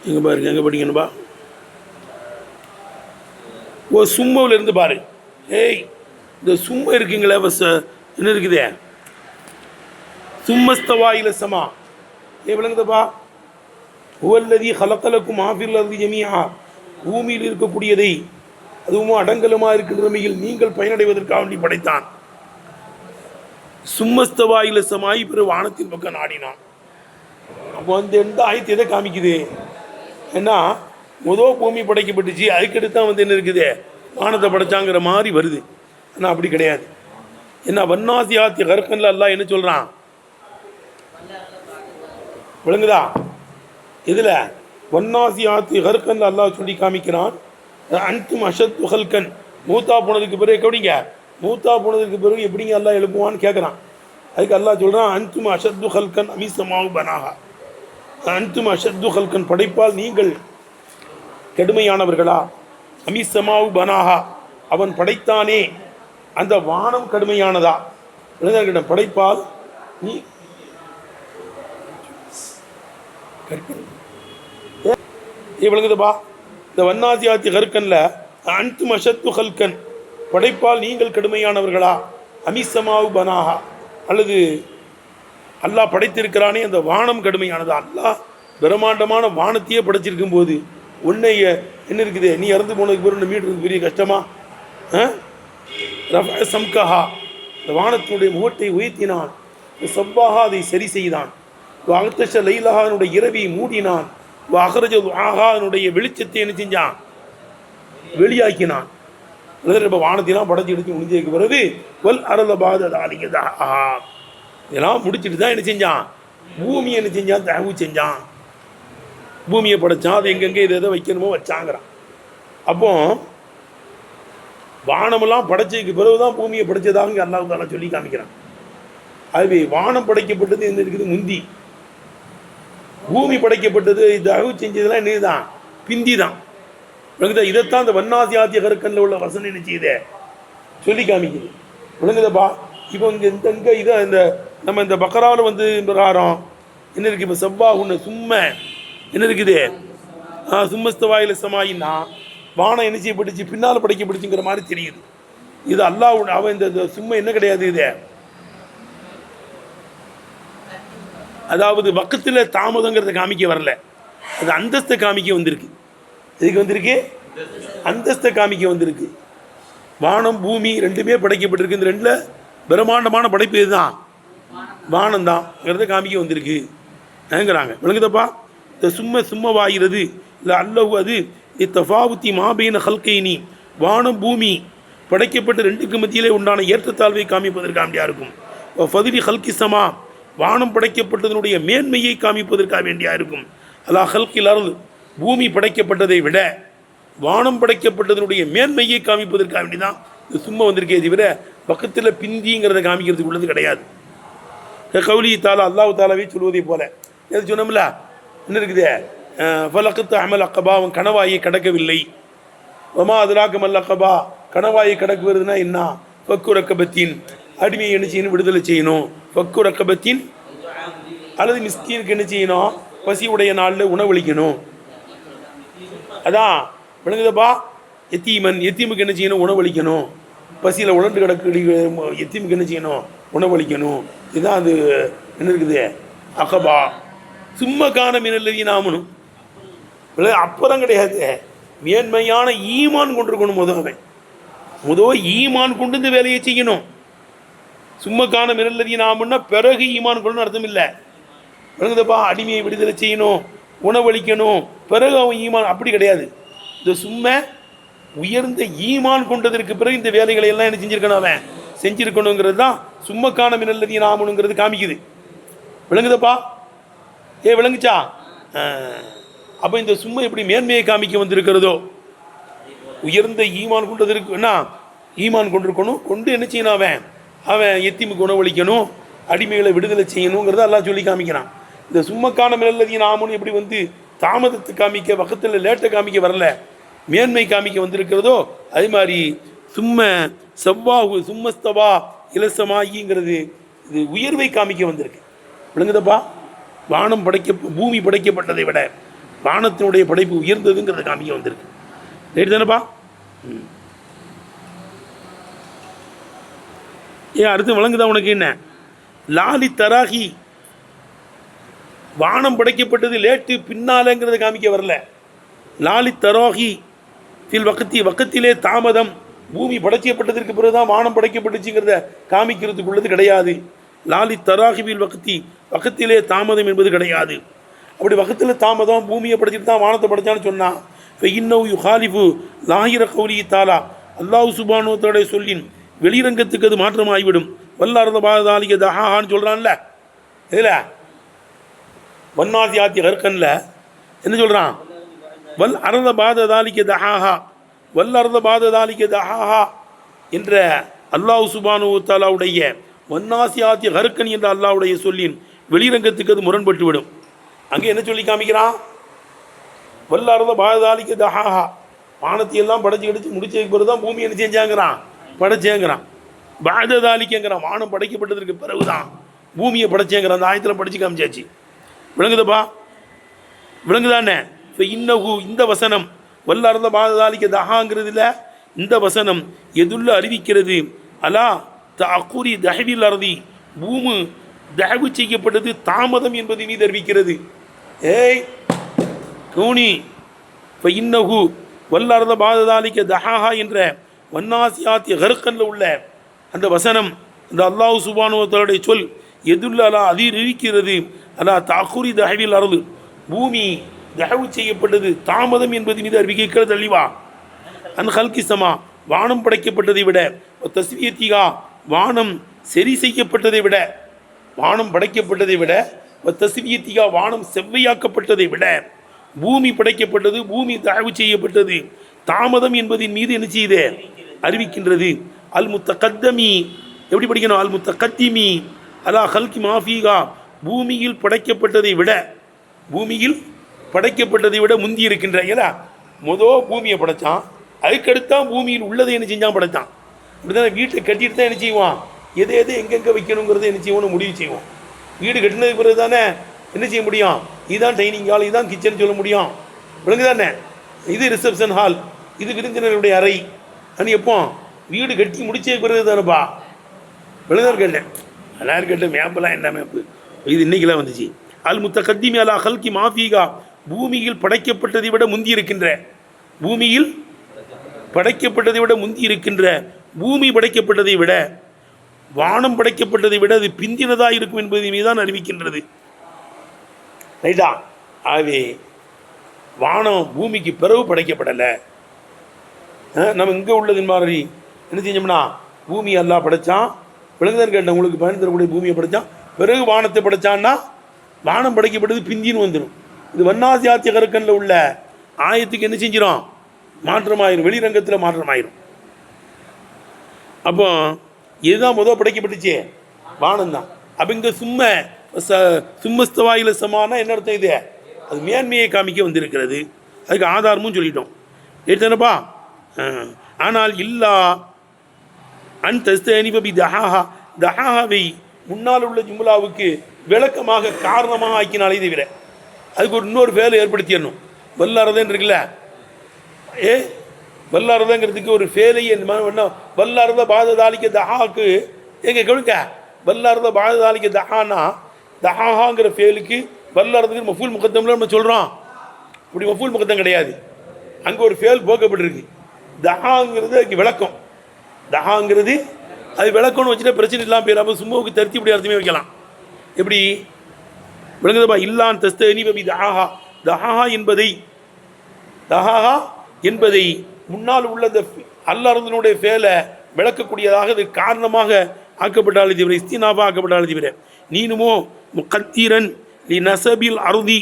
எங்கே பாருங்க, எங்கே படிக்கணும்பா? ஓ, சும்மாவில் இருந்து பாரு. ஏய், இந்த சும்மா இருக்குங்களே, என்ன இருக்குதே? சும்மஸ்தவாயில சமா விளங்குதப்பா. ஓல்லதி ஹலக்கலக்கும் ஆஃபில் அது ஜமியா, பூமியில் இருக்கக்கூடியதை அதுவும் அடங்கலமாக இருக்கின்றமையில் நீங்கள் பயனடைவதற்காக வேண்டி படைத்தான். சும்மஸ்தவாயில சமாய் பிற வானத்தின் பக்கம் நாடினான். அப்போ அந்த எந்த ஆயத்து எதை காமிக்குது? ஏன்னா முதல் பூமி படைக்கப்பட்டுச்சு, அதுக்கடுத்து தான் என்ன இருக்குது, வானத்தை படைச்சாங்கிற மாதிரி வருது. ஆனால் அப்படி கிடையாது. என்ன வன்னாசியாத்தி கர்கன்ல அல்லாஹ் என்ன சொல்கிறான்? விளங்குதா? இதில் வன்னாசியாத்தி கர்கன்ல அல்லாஹ் சொல்லி காமிக்கிறான். அன்தும் அஷத் ஹல்கன், மூத்தா போனதுக்கு பிறகு எப்படிங்க, மூத்தா போனதுக்கு பிறகு எப்படிங்க அல்லாஹ் எழுப்புவான்னு கேட்குறான். அதுக்கு அல்லாஹ் சொல்கிறான், அன்தும் அஷத்து ஹல்கன் அமிசமாவு பனாகா, அன்தும் அஷத்து ஹல்கன், படைப்பால் நீங்கள் கடுமையானவர்களா, அமிசமாவு பனாகா, அவன் படைத்தானே அந்த வானம் கடுமையானதா? படைப்பால் நீ விளங்குதுப்பா. இந்த வன்னாசியாத்தி கற்கன்ல அன்தும் அஷத்து ஹல்கன், படைப்பால் நீங்கள் கடுமையானவர்களா, அமிசமாவு பனாகா, அல்லது அல்லாஹ் படைத்திருக்கிறானே அந்த வானம் கடுமையானதா? அல்லாஹ் பிரம்மாண்டமான வானத்தையே படைச்சிருக்கும் போது உன்னை என்ன இருக்குது, நீ இறந்து போனதுக்கு பிறகு மீட்டுறது பெரிய கஷ்டமா? ரஃப சம்கஹா, இந்த வானத்தினுடைய முகத்தை உயர்த்தினான். சப்பாஹா, அதை சரி செய்தான். அகத்தஷ லைலஹானுடைய இரவியை மூடினான். அகரஜ ஆகானுடைய வெளிச்சத்தை என்ன செஞ்சான், வெளியாக்கினான். இப்போ வானத்திலாம் படைச்சி எடுத்து முடிஞ்சதுக்கு பிறகு வல் அரத பாததாலிங்கதா, இதெல்லாம் முடிச்சுட்டு தான் என்ன செஞ்சான், பூமியை என்ன செஞ்சான், தகவு செஞ்சான். பூமியை படைச்சான், அது எங்கெங்கே இதை எதை வைக்கணுமோ வச்சாங்கிறான். அப்போ வானமெல்லாம் படைச்சதுக்கு பிறகு தான் பூமியை படைச்சதாக அல்லாஹ் தாலா சொல்லி காமிக்கிறான். அதுவே வானம் படைக்கப்பட்டது என்ன இருக்குது, முந்தி. பூமி படைக்கப்பட்டது தகவு செஞ்சதெல்லாம் என்ன தான், பிந்தி தான். இதைத்தான் இந்த வன்னாசியாத்திய கற்கன்ல உள்ள வசனம் என்ன செய்யுதே சொல்லி காமிக்குது. விளங்குதப்பா. இப்போ இங்கே இதை இந்த நம்ம இந்த பக்கராவில் பிரகாரம் என்ன இருக்குது, இப்போ செவ்வா ஒன்று சும்மா என்ன இருக்குது, சும்மஸ்தவாயில சமாயின்னா வானம் என்ன செய்யப்பட்டுச்சு, பின்னால் படைக்கப்பட்டுச்சுங்கிற மாதிரி தெரியுது. இது அல்லாஹ் அவன் இந்த சும்மா என்ன கிடையாது, இது அதாவது பக்கத்தில் தாமதங்கிறத காமிக்க வரல, அது அந்தஸ்தை காமிக்க வந்திருக்கு. எதுக்கு வந்திருக்கு, அந்தஸ்தை காமிக்க வந்திருக்கு. வானம் பூமி ரெண்டுமே படைக்கப்பட்டிருக்கு. இந்த ரெண்டில் பிரம்மாண்டமான படைப்பு இதுதான், வானம் தான்ங்கிறத காமிக்க வந்திருக்கு ஏங்கிறாங்க. விளங்குதப்பா. இந்த சும்மவாகிறது இல்லை அல்லவு அது இத்தஃபாவுத்தி மாபீன ஹல்கைனி, வானம் பூமி படைக்கப்பட்ட ரெண்டுக்கு மத்தியிலே உண்டான ஏற்றத்தாழ்வை காமிப்பதற்காக இருக்கும். ஃபதிலி ஹல்கி சமா, வானம் படைக்கப்பட்டதனுடைய மேன்மையை காமிப்பதற்காக வேண்டியா இருக்கும். அல்லா ஹல்கில் அருள், பூமி படைக்கப்பட்டதை விட வானம் படைக்கப்பட்டதனுடைய மேன்மையை காமிப்பதற்காக வேண்டி தான் இது சும்மா வந்திருக்கே தவிர பக்கத்தில் பிந்திங்கிறத காமிக்கிறதுக்கு உள்ளது கிடையாது. கவுலி தாலா, அல்லாஹ் தாலாவே சொல்வதை போல எது சொன்னோம்ல, என்ன இருக்குது, ஃபலக்கத்து அமல் அக்கபா, அவன் கணவாயை கடக்கவில்லை. ஒமா அதுலாக்கம் அல்ல அக்கபா, கணவாயை கடக்குவதுன்னா என்ன, ஃபக்கு ரக்கபத்தின், அடிமையை என்ன செய்யணும், விடுதலை செய்யணும். ஃபக்கு ரக்கபத்தின், அல்லது மிஸ்கீனுக்கு என்ன செய்யணும், பசியுடைய நாளில் உணவளிக்கணும். அதான் விளங்குதப்பா. எத்தீமுக்கு என்ன செய்யணும், உணவளிக்கணும். பசியில் உழண்டு கிடக்கு எத்தீமுக்கு என்ன செய்யணும், உணவளிக்கணும். இதுதான் அது என்ன இருக்குது, அகபா. சும்மா காண மீனல்லவி நாமனும் அப்புறம் கிடையாது, மேன்மையான ஈமான் கொண்டிருக்கணும். முதல் ஈமான் கொண்டு இந்த வேலையை செய்யணும். சும்மா காண மினல்லதி நாமன்னா பிறகு ஈமான் கொள்ளணும் அர்த்தம் இல்லை. விளங்குதப்பா. அடிமையை விடுதலை செய்யணும், உணவளிக்கணும், பிறகு அவன் ஈமான், அப்படி கிடையாது. இந்த சும்மா உயர்ந்த ஈமான் கொண்டதற்கு பிறகு இந்த வேலைகளை எல்லாம் என்ன செஞ்சிருக்கணும், அவன் செஞ்சிருக்கணுங்கிறது தான் சும்மக்கான மினல்லதீன ஆமனுங்கிறது காமிக்குது. விளங்குதப்பா? விளங்குச்சா? அப்போ இந்த சும்மா எப்படி மேன்மையை காமிக்க வந்திருக்கிறதோ, உயர்ந்த ஈமான் கொண்டதற்கு என்ன ஈமான் கொண்டிருக்கணும், கொண்டு என்ன செய்யணும், அவன் எத்தீமுக்கு உணவளிக்கணும், அடிமைகளை விடுதலை செய்யணுங்கிறத எல்லாம் சொல்லி காமிக்கிறான். இந்த சும்மக்கான மினல்லதீன ஆமனு எப்படி வந்து தாமதத்தை காமிக்க, வகத்தில் லேட்டை காமிக்க வரல, மேன்மை காமிக்க வந்திருக்கிறதோ, அதே மாதிரி சும்மஸ்தவா இலசமாயிங்கிறது இது உயர்வை காமிக்க வந்திருக்கு. விளங்குதப்பா? வானம் பூமி படைக்கப்பட்டதை விட வானத்தினுடைய படைப்பு உயர்ந்ததுங்கிறத காமிக்க வந்திருக்கு. ரைட் தானேப்பா? அடுத்து விளங்குதா உனக்கு? என்ன லாலி தராகி, வானம் படைக்கப்பட்டது லேட்டு பின்னாலங்கிறத காமிக்க வரல. லாலி தராகி ஃபில் வக்கத்திலே தாமதம், பூமி படைக்கப்பட்டதற்கு பிறகுதான் வானம் படைக்கப்பட்டுச்சுங்கிறத காமிக்கிறதுக்குள்ளது கிடையாது. லாலி தராகிபில் வக்கத்திலே தாமதம் என்பது கிடையாது. அப்படி வக்கத்தில் தாமதம், பூமியை படைச்சிட்டு தான் வானத்தை படைச்சான்னு சொன்னா இன்னவு யுஹாலிஃபு லாஹிர கௌலி தாலா, அல்லாஹ் சுபானுவத்தோடைய சொல்லின் வெளிரங்கத்துக்கு அது மாற்றமாகிவிடும். வல்லாரத பாதாலிக தஹான்னு சொல்கிறான்ல, இதில் வன்னாசியாத்தி ஹர்கன்ல என்ன சொல்கிறான்? வல் அரத பாதாலிக தஹாஹா, வல்லர்த பாததாலிக்க தஹாஹா என்ற அல்லாஹ் சுபானுவ தஆலாவுடைய வன்னாசியாத்தி ஹர்கன் என்ற அல்லாஹ்வுடைய சொல்லின் வெளிரங்கத்துக்கு அது முரண்பட்டுவிடும். அங்கே என்ன சொல்லி காமிக்கிறான்? வல்லர்த பாததாலிக்க தஹாஹா, வானத்தை எல்லாம் படைச்சு கிடச்சி முடிச்சதுக்கு பிறகு தான் பூமி என்ன செஞ்சாங்கிறான்? படைச்சேங்கிறான். பாததாலிக்கங்கிறான், வானம் படைக்கப்பட்டதற்கு பிறகுதான் பூமியை படைச்சேங்கிறான். அந்த ஆயத்தில் படித்து காமிச்சாச்சு. விளங்குதப்பா? விளங்குதானே? இப்போ இன்னகு இந்த வசனம் வல்லார்ந்த பாததாலிக்க தஹாங்கிறதுல இந்த வசனம் எதுள்ள அறிவிக்கிறது? அலா தஅகுரி தஹவில் அர்தி, பூமி தஹவு செய்யப்பட்டது தாமதம் என்பது மீது அறிவிக்கிறது. கவுனி இப்போ இன்னகு வல்லார்ந்த பாததாலிக்க தஹாஹா என்ற வன்னாசியாத்தி ஹர்கன்ல உள்ள அந்த வசனம், அந்த அல்லாஹ் சுப்ஹானஹு வ தஆலாவுடைய சொல் எதுள்ள அலா அதில் இருக்கிறது. அலா தஅகுரி தஹவில் அர்து, பூமி தஹவு செய்யப்பட்டது தாமதம் என்பது மீது அறிவிக்கிறது. அழிவா அன் ஹல்கி சமா, வானம் படைக்கப்பட்டதை விட, தஸ்வியத்திகா வானம் சரி செய்யப்பட்டதை விட, வானம் படைக்கப்பட்டதை விட, தஸ்வியத்திகா வானம் செவ்வையாக்கப்பட்டதை விட பூமி படைக்கப்பட்டது, பூமி தஹவு செய்யப்பட்டது தாமதம் என்பதின் மீது என்ன செய்து அறிவிக்கின்றது. அல் முத்தகத்தமி எப்படி படிக்கணும்? அல் முத்தகத்திமி அலா ஹல்கி மாஃபீகா, பூமியில் படைக்கப்பட்டதை விட, பூமியில் படைக்கப்பட்டதை விட முந்தி இருக்கின்ற. ஏன்னா பூமியை படைத்தான், அதுக்கடுத்தான் பூமியில் உள்ளதை என்ன செஞ்சான்? படைத்தான். இப்படி தானே வீட்டை கட்டிட்டு தான் என்ன செய்வான்? எதை எங்கெங்கே வைக்கணுங்கிறத என்ன செய்வோம்னு முடிவு செய்வோம். வீடு கட்டினதுக்கு பிறகு தானே என்ன செய்ய முடியும்? இதுதான் டைனிங் ஹால், இதுதான் கிச்சன் சொல்ல முடியும். விளங்கு தானே? இது ரிசப்ஷன் ஹால், இது விருந்தினருடைய அறை. அது எப்போ வீடு கட்டி முடிச்ச பிறகு தானேப்பா. விளங்குதான் கேட்டேன். எல்லாரும் கேட்டேன் மேப்பெல்லாம் என்ன மேப்பு? இது இன்னைக்கெல்லாம் வந்துச்சு. அல் முத்தகத்திமி அலா ஹல்கி மாஃபீகா, பூமியில் படைக்கப்பட்டதை விட முந்தி இருக்கின்ற, பூமியில் படைக்கப்பட்டதை விட முந்தி இருக்கின்ற, பூமி படைக்கப்பட்டதை விட வானம் படைக்கப்பட்டதை விட அது பிந்தினதாக இருக்கும் என்பதை மீதான் அறிவிக்கின்றது. ரைட்டா? ஆகவே வானம் பூமிக்கு பிறகு படைக்கப்படலை. நம்ம இங்கே உள்ளது மாதிரி என்ன செஞ்சோம்னா, பூமி எல்லாம் படைத்தான். விலங்குதான் கேட்டேன், உங்களுக்கு பயன் தரக்கூடிய பூமியை படைத்தான், பிறகு வானத்தை படைத்தான்னா வானம் படைக்கப்பட்டது பிந்தின்னு வந்துடும். இது வன்னாசியாத்திய கருக்கனில் உள்ள ஆயத்துக்கு என்ன செஞ்சிடும்? மாற்றமாயிரும், வெளிரங்கத்தில் மாற்றமாயிரும். அப்போ இதுதான் முதல் படைக்கப்பட்டுச்சு, வானம் தான். அப்போ இங்கே சும்மஸ்தவாயில சமானா என்ன அர்த்தம்? இது அது மேன்மையை காமிக்க வந்திருக்கிறது. அதுக்கு ஆதாரமும் சொல்லிட்டோம். எடுத்தானப்பா? ஆனால் இல்லா அன் தஸ்தனிபி தஹாஹா, தஹாஹாவை முன்னால் உள்ள ஜும்லாவுக்கு விளக்கமாக காரணமாக ஆக்கினாலே தவிர அதுக்கு ஒரு இன்னொரு வேலை ஏற்படுத்திடணும். வல்லாரதன் இருக்குல்ல, வல்லாரதங்கிறதுக்கு ஒரு ஃபேலையே என்ன, வல்லாரத பாததாலிக்க தஹாக்கு எங்கே கவனிக்க, வல்லாரத பாததாலிக்க தஹானா, தஹாங்கிற ஃபேலுக்கு வல்லாரதுக்கு மஃபூல் முகத்தம்ல நம்ம சொல்கிறோம். இப்படி மஃபூல் முகத்தம் கிடையாது, அங்கே ஒரு ஃபேல் போக்கப்பட்டிருக்கு. தஹாங்கிறது அதுக்கு விளக்கம், தஹாங்கிறது அது விளக்கம்னு வச்சுட்டா பிரச்சனை இல்லாமல் போயிடாமல் சும்மாவுக்கு தருத்தி இப்படி அர்த்தமே வைக்கலாம். எப்படி விளங்குதப்பா? இல்லான் தஸ்தனி பபி தஹாஹா, தஹாஹா என்பதை முன்னால் உள்ள அந்த அல்லறதனுடைய ஃபேலை விளக்கக்கூடியதாக அது காரணமாக ஆக்கப்பட்டாலே தவிர, இஸ்தினாஃபா ஆக்கப்பட்டாலே தவிர. நீனுமோ முகத்திரன் லி நசபில் அருதி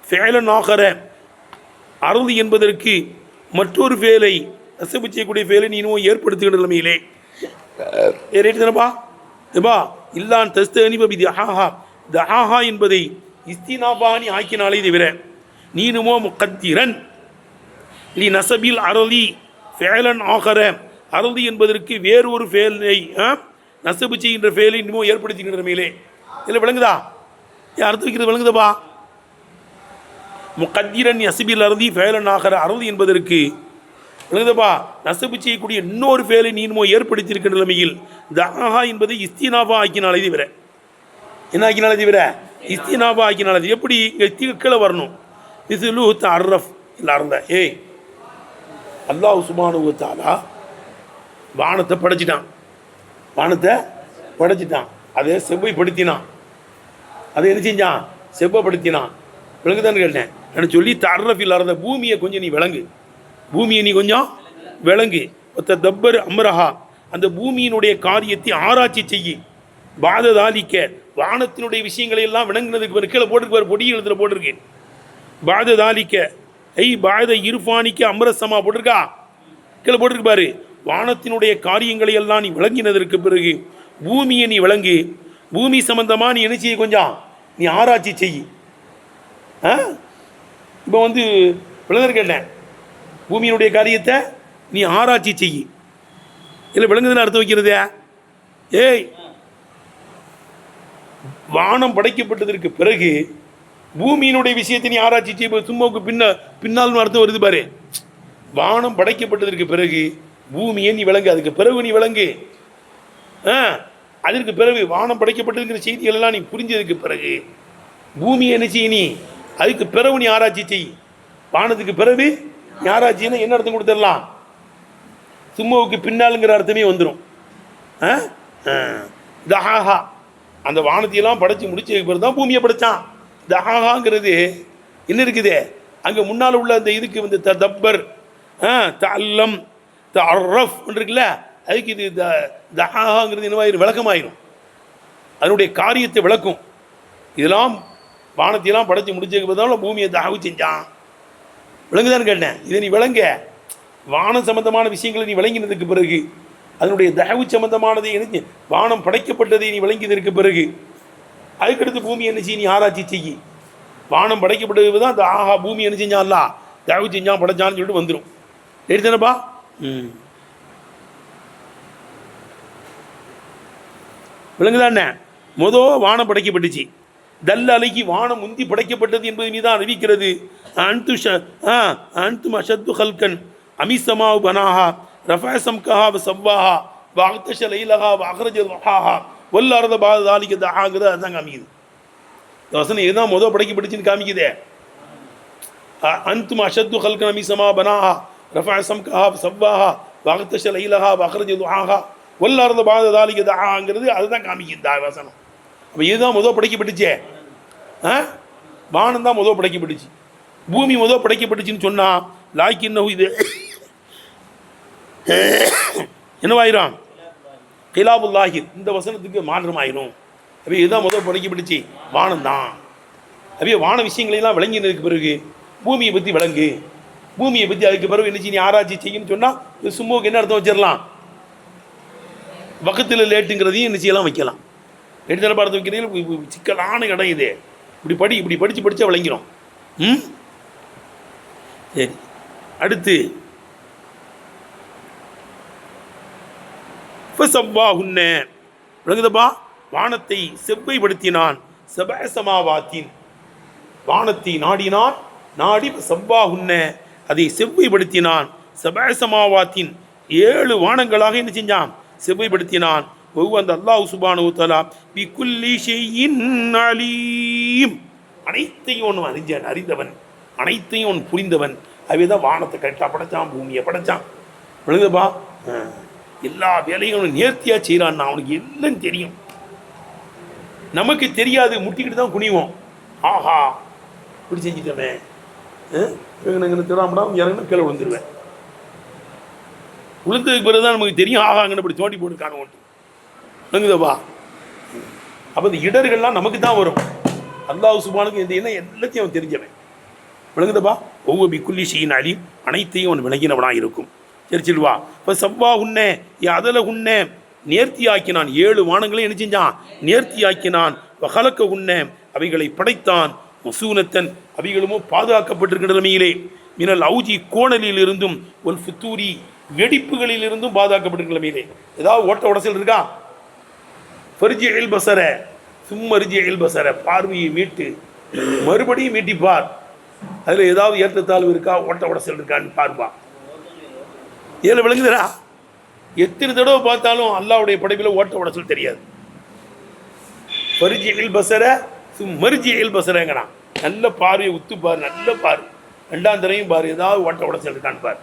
ஃபேலன் ஆகர, அருதி என்பதற்கு மற்றொரு ஃபேலை நசபு செய்யக்கூடிய ஃபேலை நீனுமோ ஏற்படுத்துகின்ற நிலைமையிலே ரைட்டு தானப்பா ஏப்பா இல்லான் தஸ்த அனிபி தஹாஹா, தஹாஹா என்பதை இஸ்தினாஃபானி ஆக்கினாலே தவிர. நீனுமோ முகத்திரன் லி நசபில் அருதி ஃபேலன் ஆகர, அருதி என்பதற்கு வேறு ஒரு ஃபேலை நசபு செய்கின்ற ஃபேலை இன்னமும் ஏற்படுத்துகின்ற நிலைமையிலே. இதில் விளங்குதா? அர்த்தம் வைக்கிறது விளங்குதப்பா? முகத்திரன் நசபில் அருதி ஃபேலன் ஆகர, அருதி என்பதற்கு விளங்குதப்பா நசபு செய்யக்கூடிய இன்னொரு ஃபேலை நீனுமோ ஏற்படுத்தியிருக்கிற நிலைமையில் தஹாஹா என்பதை இஸ்தினாஃபா ஆக்கினாலே தவிர. என்ன ஆக்கினாலே தவிர? இஸ்தினாஃபா ஆக்கினாலே. எப்படி கீழே வரணும்? மிஸ்லு தஅர்ரஃப் இல்ல ஏய் அல்லாஹ் சுப்ஹானஹு வ தஆலா வானத்தை படைச்சிட்டான், வானத்தை படைச்சிட்டான், அதை செவ்வைப்படுத்தினான், அதை என்ன செஞ்சான்? செவ்வைப்படுத்தினான். விளங்குதான்னு கேட்டேன். நான் சொல்லி தஅர்ரஃப் இல்ல பூமியை கொஞ்சம் நீ விளங்கு, பூமியை நீ கொஞ்சம் விளங்கு. ஒத்த தப்பர் அம்ரஹா, அந்த பூமியினுடைய காரியத்தை ஆராய்ச்சி செய்யி. பாததாலிக்க, வானத்தினுடைய விஷயங்களை எல்லாம் விளங்குனதுக்கு பிறகு கீழே போட்டிருக்கு, பொடி எழுத்துல போட்டிருக்கு. பாததாலிக்க ஐ பாத இருஃபானிக்க அம்ரசமா போட்டிருக்கா, கீழே போட்டிருக்கு பாரு. வானத்தினுடைய காரியங்களை எல்லாம் நீ விளங்கினதற்கு பிறகு பூமியை நீ விளங்கு. பூமி சம்பந்தமா நீ என்ன செய்ய? கொஞ்சம் நீ ஆராய்ச்சி செய்யி. இப்போ விளங்குறது கேட்டேன், பூமியினுடைய காரியத்தை நீ ஆராய்ச்சி செய்யி. இல்லை விளங்குதுன்னு அர்த்தம் வைக்கிறது. ஏய் வானம் படைக்கப்பட்டதற்கு பிறகு பூமியினுடைய விஷயத்தை நீ ஆராய்ச்சி செய்ய. சும்மாவுக்கு பின்னால் அர்த்தம் வருது பாரு. வானம் படைக்கப்பட்டதற்கு பிறகு பூமியை நீ விளங்கு, அதுக்கு பிறகு நீ விளங்கு. அதற்கு பிறகு வானம் படைக்கப்பட்டிருக்கிற செய்திகள் எல்லாம் நீ புரிஞ்சதுக்கு பிறகு பூமியை என்ன செய்ய? நீ அதுக்கு பிறகு நீ ஆராய்ச்சி செய். வானத்துக்கு பிறகு நீ ஆராய்ச்சின்னா என்ன அர்த்தம் கொடுத்துடலாம்? சும்மாவுக்கு பின்னாலுங்கிற அர்த்தமே வந்துடும். தஹாஹா, அந்த வானத்தையெல்லாம் படைச்சி முடிச்சதுக்கு பிறகு தான் பூமியை படைச்சான். தஹாஹாங்கிறது என்ன இருக்குது? அங்கே முன்னால் உள்ள அந்த இதுக்கு தப்பர் தல்லம் தஅர்ரஃப் இருக்குல்ல, அதுக்கு இது தஹாஹாங்கிறது என்னவாயிரும்? விளக்கமாயிரும். அதனுடைய காரியத்தை விளக்கும். இதெல்லாம் வானத்தையெல்லாம் படைச்சி முடிச்சதுக்கு பிறகு பூமியை தஹாவு செஞ்சான். விளங்குதான்னு கேட்டேன். இதை நீ விளங்க. வானம் சம்பந்தமான விஷயங்களை நீ விளங்கினதுக்கு பிறகு அதனுடைய தஹவு சம்பந்தமானதை என்ன, வானம் படைக்கப்பட்டதை நீ விளங்கியதற்கு பிறகு அதுக்கடுத்து பூமி என்ன செய்ய? நீ ஆராய்ச்சி செய்யி. வானம் படைக்கப்பட்டது தான் அந்த ஆஹா பூமி என்ன செஞ்சான்ல, தஹவு செஞ்சான், படைச்சான்னு சொல்லிட்டு வந்துடும். எடுத்தானப்பா? விளங்குதானே? வானம் படைக்கப்பட்டுச்சு. தல் அலைக்கு வானம் முந்தி படைக்கப்பட்டது என்பது மீதான் அறிவிக்கிறது. அன்து மஷத்து ஹல்கன் அமிசமாவு பனாஹா ரஃபா சம்கஹா வசவ்வாஹா வஅக்தஷ லைலஹா வஅக்ரஜ துஹாஹா வல்லர்த பாத தாலிக தஹாங்கிறது அதுதான் காமிக்குது. இந்த வசனம் இதுதான் படைக்கப்பட்டுச்சுன்னு காமிக்குதே. அன்தும் அஷத்து ஹல்கன் அமிசமா பனாஹா ரஃபா சம்கஹா வசவ்வாஹா வஅக்தஷ லைலஹா வஅக்ரஜ துஹாஹா வல்லர்த பாத தாலிக தஹாங்கிறது அதுதான் காமிக்குது இந்த வசனம். அப்போ இதுதான் படைக்கப்பட்டுச்சே. வானம் தான் படைக்கப்பட்டுச்சு. பூமி படைக்கப்பட்டுச்சுன்னு சொன்னால் லாக்கின்னு இது என்னவாயிரும்? கிலாபுல்லாஹிர், இந்த வசனத்துக்கு மாற்றமாயிரும். அப்போ இதுதான் படைக்கப்பட்டுச்சு, வானம் தான். அப்போ வான விஷயங்களெல்லாம் விளங்கினதுக்கு பிறகு பூமியை பற்றி விளங்கு. பூமியை பற்றி அதுக்கு பிறகு என்ன செய்ய? ஆராய்ச்சி செய்யணும்னு சொன்னால் இது சும்மாவுக்கு என்ன அர்த்தம் வச்சிடலாம்? வக்கத்தில் லேட்டுங்கிறதையும் என்ன செய்யலாம்? வைக்கலாம். எடுத்து பார்த்து வைக்கிறீங்க. சிக்கலான இடம் இது. இப்படி படித்தா விளங்கிறோம். சரி, அடுத்து விளங்குதப்பா? வானத்தை செவ்வைப்படுத்தினான். சபாசமாவாத்தின், வானத்தை நாடினான், நாடி சவ்வாஹுன்ன, அதை செவ்வைப்படுத்தினான். சபாசமாவாத்தின், 7 வானங்களாக என்ன செஞ்சான்? செவ்வைப்படுத்தினான். அந்த அல்லாஹ் சுப்ஹானஹு வ தஆலா பிகுல்லி ஷைஇன் அலீம், அனைத்தையும் அறிந்தவன், அனைத்தையும் புரிந்தவன். அவைதான் வானத்தை கரெக்டாக படைச்சான், பூமியை படைச்சான். விளங்குதப்பா? எல்லா வேலையும் நேர்த்தியாக செய்கிறான்னா அவனுக்கு எல்லாம் தெரியும். நமக்கு தெரியாது, முட்டிக்கிட்டு தான் குனிவோம். ஆஹா இப்படி செஞ்சுட்டோமே, திராமடா இறங்கினா கீழே விழுந்துருவேன். விழுந்ததுக்கு பிறகு தான் நமக்கு தெரியும், ஆஹாங்கன்னு இப்படி தோண்டி போட்டு காணுவோம். விளங்குதப்பா? அப்போ இந்த இடர்கள்லாம் நமக்கு தான் வரும். அல்லாஹ் சுப்ஹானஹு இந்த என்ன எல்லாத்தையும் அவன் தெரிஞ்சவன். விளங்குதப்பா? ஒவ்வொரு குல்லி ஷைஇன் அலீம், அனைத்தையும் அவன் விளங்கினவனாக இருக்கும். சரி சொல்வா. இப்போ சவ்வா உன்னே அதில் உன்னே நேர்த்தியாக்கினான். 7 வானங்களையும் என்ன செஞ்சான்? நேர்த்தியாக்கினான். வகலக்க உன்னே அவைகளை படைத்தான். மசூனத்தன் அவைகளுமோ பாதுகாக்கப்பட்டிருக்கிற நிலைமையிலே, மினல் அவுஜி கோணலில் இருந்தும் ஒரு ஃபுத்தூரி வெடிப்புகளில் இருந்தும் பாதுகாக்கப்பட்டிருக்கிற நிலைமையிலே. ஏதாவது ஓட்ட உடசல் இருக்கா? ஃபர்ஜி இல் பசர சும்மர்ஜி இல் பசர, பார்வையை மீட்டு மறுபடியும் மீட்டிப்பார். அதில் ஏதாவது ஏற்றத்தாழ்வு இருக்கா, ஓட்ட உடசல் இருக்கான்னு பார்ப்பா. இதில் விளங்குதுடா. எத்தனை தடவை பார்த்தாலும் அல்லாவுடைய படைப்பில் ஓட்ட உடசல் தெரியாது. ஃபர்ஜி இல் பசர சும்மர்ஜி இல் பசரங்கிறான். நல்ல பார்வையை உத்து பாரு, நல்ல பாரு, 2ஆம் தரையும் பாரு, ஏதாவது ஓட்ட உடசல் இருக்கான்னு பாரு.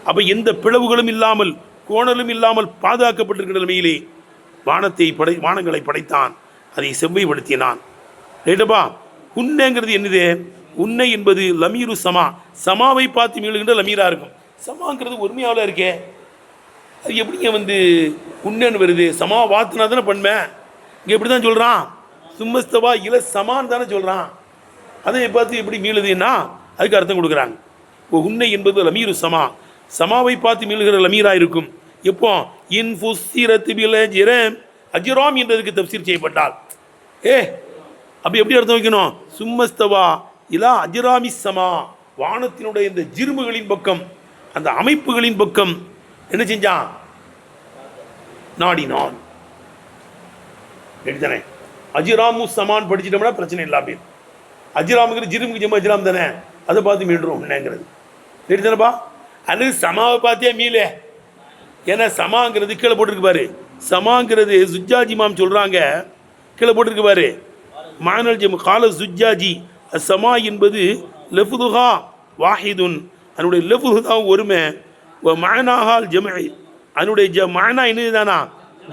அப்போ எந்த பிளவுகளும் இல்லாமல் கோணலும் இல்லாமல் பாதுகாக்கப்பட்டிருக்கிற நிலைமையிலே வானங்களை படைத்தான், அதை செவ்வைப்படுத்தினான். ரைட்டப்பா? உன்னைங்கிறது என்னது? உன்னை என்பது லமீரு சமா, சமாவை பார்த்து மீளுகின்ற லமீரா இருக்கும். சமாங்கிறது ஒருமையாவில் இருக்கே, அது எப்படிங்க வந்து உன்னன்னு வருது? சமா வாத்துனா தானே பண்ணுவேன். இங்கே எப்படி தான் சொல்கிறான்? சும்மஸ்தவா இல சமான் தானே சொல்கிறான். அதை பார்த்து எப்படி மீளுதுன்னா அதுக்கு அர்த்தம் கொடுக்குறாங்க. இப்போ உன்னை என்பது லமீரு சமா, சமாவை பார்த்து மீளுகிற லமீராக இருக்கும். எப்போ? இன் ஃபுஸ்ஸிரத் பில் அஜ்ரம், அஜ்ராம் என்றதுக்கு தஃப்சீர் செய்யப்பட்டால். அப்போ எப்படி அர்த்தம் வைக்கணும்? சும்மஸ்தவா இலா அஜ்ராமி சமா, வானத்தினுடைய இந்த ஜிருமுகளின் பக்கம், அந்த அமைப்புகளின் பக்கம் என்ன செஞ்சான்? நாடினான். எடுத்தானே அஜிராமு சமான் படிச்சிட்டோம்னா பிரச்சனை இல்லை. அப்படி அஜிராமுங்கிற ஜிருமுக்கு ஜம்மு அஜிராம் தானே, அதை பார்த்து மீண்டுரும் என்னங்கிறது. எடுத்தானப்பா? அது சமாவை பார்த்தியா மீளே. ஏன்னா சமாங்கிறது கீழே போட்டிருக்கு பாரு. சமாங்கிறது சுஜாஜி மாம் சொல்கிறாங்க, கீழே போட்டிருக்கு பாரு. மானல் ஜம் கால சுஜாஜி சமா என்பது லெஃபுதுஹா வாஹிதுன், அதனுடைய லெஃபுது தான் ஒருமை. மானாஹால் ஜம்ஐ, அதனுடைய மானா என்னது தானா?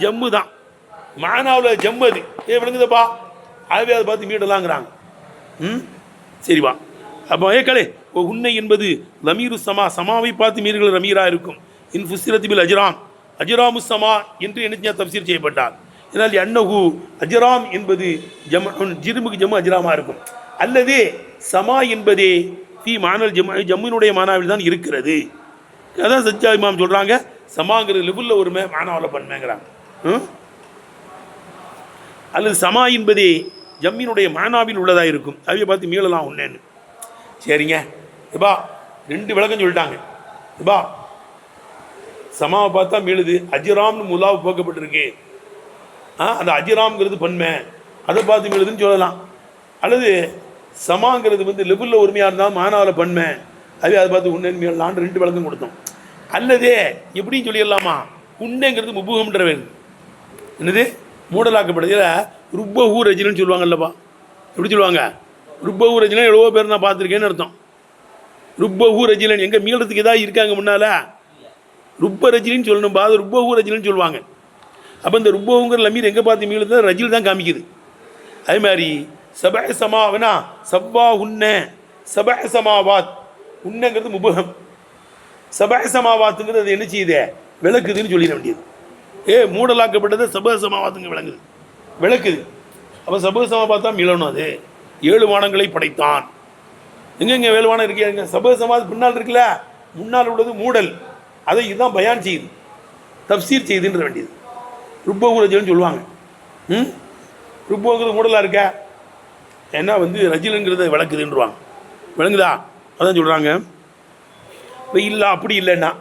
ஜம்மு தான். மானாவில் ஜம்மு அது. விளங்குதப்பா? ஆகவே அதை பார்த்து மீடலாங்கிறாங்க. சரிவா? அப்போ கலே உன்னை என்பது லமீரு சமா, சமாவை பார்த்து மீறுகள் ரமீராக இருக்கும். இன் ஃபுஸ்ஸிரத் பில் அஜ்ராம், அஜ்ராமு சமா என்று என்ன தஃப்சீர் செய்யப்பட்டார். இதனால் அன்னஹு அஜ்ராம் என்பது ஜிருமுக்கு ஜம்மு அஜ்ராமாக இருக்கும். அல்லது சமா என்பதே ஃபி மானல் ஜம்முனுடைய மானாவில் தான் இருக்கிறது. அதான் சஜ்ஜா இமாம் சொல்கிறாங்க, சமாங்கிறது லெவலில் ஒருமை, மானாவில் பன்மைங்கிறாங்க. அல்லது சமா என்பதே ஜம்மினுடைய மானாவில் உள்ளதாக இருக்கும். அவையை பார்த்து மீளலாம் ஒன்னேன்னு. சரிங்க. இப்பா 2 விளக்கம் சொல்லிட்டாங்க. இப்பா சமாவை பார்த்தா மீளுது, அஜிராம்னு முலாவு போக்கப்பட்டிருக்கு. அந்த அஜிராம்ங்கிறது பன்மை, அதை பார்த்து மீளுதுன்னு சொல்லலாம். அல்லது சமாங்கிறது வந்து லெவலில் ஒருமையாக இருந்தால் மானாவில் பன்மை, அதே அதை பார்த்து உன்னேன்னு மீளலான்னு 2 விளக்கம் கொடுத்தோம். அல்லது எப்படின்னு சொல்லிடலாமா? உன்னைங்கிறது முபுகம்ன்றவன் என்னது மூடலாக்கப்படுதில் ருப்பஹூ ரஜினன்னு சொல்லுவாங்கல்லப்பா. எப்படி சொல்லுவாங்க? ருப்பஹூ ரஜினன் எவ்வளோ பேர் நான் பார்த்துருக்கேன்னு அர்த்தம். ருப்பஹூ ரஜினன் எங்கே மீளத்துக்கு ஏதாவது இருக்காங்க முன்னால்? ருப்ப ரஜினின்னு சொல்லணும், அது ருப்பஹூ ரஜினன்னு சொல்லுவாங்க. அப்போ இந்த ருப்பஹூங்கிற லமீர் எங்கே பார்த்து மீளுது? ரஜில் தான் காமிக்குது. அதே மாதிரி சப சமாவனா சவ்வா உன்ன சப சமாவாத், உன்னங்கிறது முபகம், சப சமாவாத்துங்கிறது அது என்ன செய்யுது? விளக்குதுன்னு சொல்லிட வேண்டியது. மூடலாக்கப்பட்டது சப சமாவாத்துங்க விளக்குது. அப்போ சப சமாவாத் தான் மீளணும். அது 7 வானங்களை படைத்தான். எங்கெங்க 7 வானம் இருக்கீங்க? சப சமாத் பின்னால் இருக்குல்ல, முன்னால் உள்ளது மூடல், அதை இதுதான் பயான் செய்யுது, தஃப்சீர் செய்யுதுன்ற வேண்டியது. ருப்பகுரஜில்னு சொல்லுவாங்க. ருப்பகுங்கிறது மூடலாக இருக்க, ஏன்னா வந்து ரஜிலுங்கிறத விளக்குதுன்றாங்க. விளங்குதா? அதான் சொல்கிறாங்க. இப்போ இல்லை அப்படி இல்லைன்னா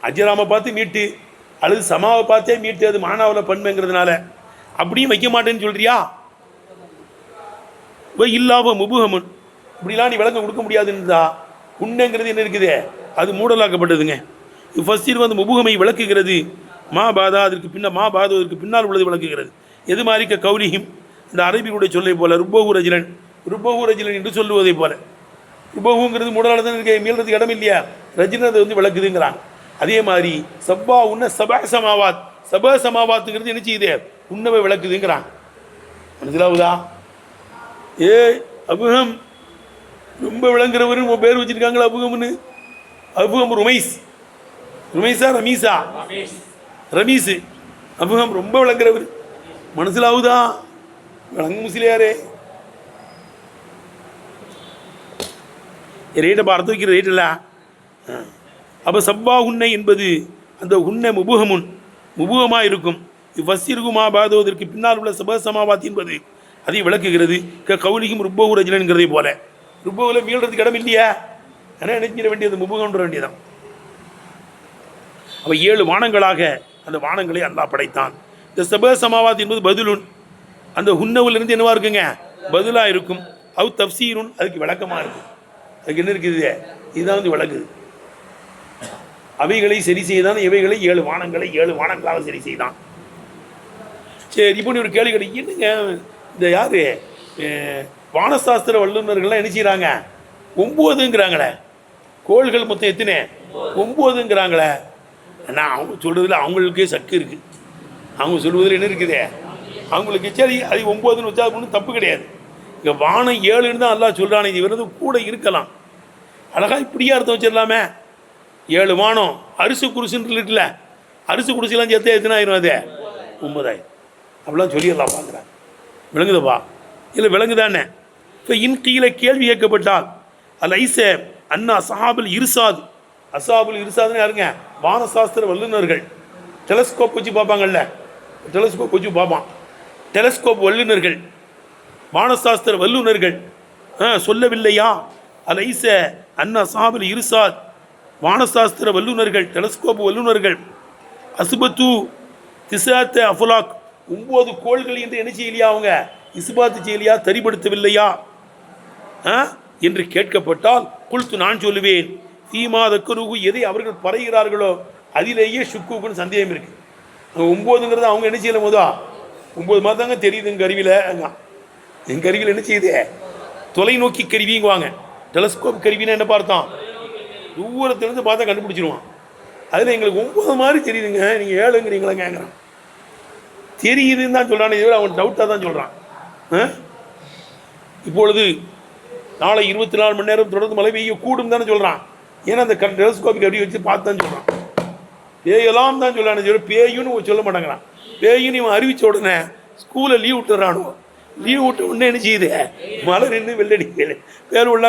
அஜராமை பார்த்து மீட்டு அல்லது சமாவை பார்த்தே மீட்டு, அது மானாவில் பன்மைங்கிறதுனால அப்படியும் வைக்க மாட்டேன்னு சொல்கிறியா? இப்போ இல்லாவ முபுகமுன் இப்படிலாம் நீ விளக்கம் கொடுக்க முடியாதுன்றதா? உன்னைங்கிறது என்ன இருக்குது? அது மூடலாக்கப்பட்டதுங்க. ஃபஸ்ட் வந்து முபுகமை விளக்குகிறது. மா பாதா அதற்கு அதற்கு பின்னால் உள்ளது விளக்குகிறது. எது மாதிரி கௌரிஹிம், இந்த அரபிகளுடைய சொல்லை போல ருப்பஹூ ரஜிலன் என்று சொல்லுவதை போல. ருப்பஹூங்கிறது மூடலாக தான் இருக்க, மீள்றதுக்கு இடம் இல்லையா? ரஜினன் அதை வந்து விளக்குதுங்கிறாங்க. அதே மாதிரி சப்பா உன்ன சப சமாவாத்துங்கிறது என்ன செய்யுது? உன்னவை விளக்குதுங்கிறாங்க. மனசிலாவுதா? அபுகம் ரொம்ப விளங்குறவரு பேர் வச்சிருக்காங்களா அபுகம்னு? அபுகம் ருமைஸா ரமீஸு அபுகம் ரொம்ப விளங்குறவர். மனசில் ஆகுதா? விளங்கு முஸ்லியாரே. ரேட்டை பார்த்து வைக்கிற ரேட் இல்லை. அப்போ சப்பா உன்னை என்பது அந்த உன்னை முபுகமாக இருக்கும். இவ்வசிறுகுமா பாதோதற்கு பின்னால் உள்ள சப சமாபாத் என்பது அதை விளக்குகிறது. கவுலிக்கும் ருப்பவு ரஜினங்கிறதை போல ருப்பவில் மீள்றதுக்கு இடம் இல்லையா? ஆனால் நினைச்சிட வேண்டியது முபுகம்ன்ற வேண்டியதான். அப்போ 7 வானங்களாக அந்த வானங்களை அல்லாஹ் படைத்தான். இந்த சப சமாவாத் என்பது பதிலுன், அந்த ஹுன்னவிலிருந்து என்னவா இருக்குங்க? பதிலாக இருக்கும். அவு தப்சீருன், அதுக்கு விளக்கமாக இருக்கும். அதுக்கு என்ன இருக்குது? இதுதான் வந்து விளக்குது. அவைகளை சரி செய்தான், இவைகளை 7 வானங்களை 7 வானங்களாக சரி செய்தான். சரி, இப்போ நீ ஒரு கேள்வி கிடைக்கும், என்னங்க இந்த யாரு வானசாஸ்திர வல்லுநர்கள்லாம் என்ன செய்கிறாங்க? 9ங்கிறாங்களே, கோள்கள் மொத்தம் எத்தனை? 9ங்கிறாங்களே. ஆனால் அவங்க சொல்கிறதுல அவங்களுக்கே சக்கு இருக்குது. அவங்க சொல்வதில் என்ன இருக்குது? அவங்களுக்கு சரி அது 9ன்னு வச்சா ஒன்றும் தப்பு கிடையாது. இங்கே வானம் 7ன்னு தான் எல்லாம் சொல்கிறானே, இது வந்து கூட இருக்கலாம். அழகாக இப்படியே அர்த்தம் வச்சிடலாமே. 7 வானம் அரிசி குருசுன்னு இருக்குல்ல, அரிசி குருசிலாம் சேர்த்து எத்தனை ஆயிரும்? அது 9,000. அப்படிலாம் சொல்லிடலாம். பார்க்குறேன் விளங்குதப்பா? இல்லை விளங்குதானே? இப்போ கீழே கேள்வி கேட்கப்பட்டால் அல்ல ஐச அண்ணா அசாபுல் இருசாது. அசாபுல் இருசாதுன்னு யாருங்க? வானசாஸ்திர வல்லுநர்கள். டெலஸ்கோப் வச்சு பார்ப்பாங்கல்ல, டெலஸ்கோப் வச்சு பார்ப்பான். டெலஸ்கோப் வல்லுநர்கள், வானசாஸ்திர வல்லுநர்கள் சொல்லவில்லையா? அல்ல ஐச அண்ணா அசாபுல் இருசாத், வானசாஸ்திர வல்லுநர்கள், டெலஸ்கோப் வல்லுநர்கள் அசுபத்து திசாத்த அஃபுலாக், 9 கோள்கள் என்று என்ன செய்யலையா? அவங்க இசுபாத்து செய்யலையா? தரிப்படுத்தவில்லையா என்று கேட்கப்பட்டால் குல்து, நான் சொல்லுவேன், தீமா தக்கருகு, எதை அவர்கள் பறைகிறார்களோ அதிலேயே ஷுக்குன்னு சந்தேகம் இருக்கு. 9ங்கிறது அவங்க என்ன செய்யல? 9 மாதிரி தாங்க தெரியுது எங்கள் கருவியில். எங்கள் கருவியில் என்ன செய்யுது? தொலைநோக்கி கருவிங்குவாங்க. டெலஸ்கோப் கருவின்னா என்ன பார்த்தோம்? தூரத்திலிருந்து பார்த்தா கண்டுபிடிச்சிருவான். அதில் எங்களுக்கு 9 மாதிரி தெரியுதுங்க, நீங்கள் 7ங்கிறீங்களா கேட்குறான். தெரியுதுன்னு தான் சொல்கிறான், இதுவரை அவன் டவுட்டாக தான் சொல்கிறான். இப்பொழுது நாளை 24 மணி நேரம் தொடர்ந்து மழை பெய்ய கூடும் தானே சொல்கிறான். ஏன்னா அந்த டெலஸ்கோப் கருவி வச்சு பார்த்து தான் சொல்கிறான். பேயெல்லாம் தான் சொல்கிறான், பேயுன்னு சொல்ல மாட்டேங்கிறான். பேயுன்னு இவன் அறிவித்த உடனே ஸ்கூலில் லீவ் விட்டுறானோ, லீவ் விட்ட உடனே என்ன செய்யுது? மழை நின்று வெள்ளடி பேர் உள்ள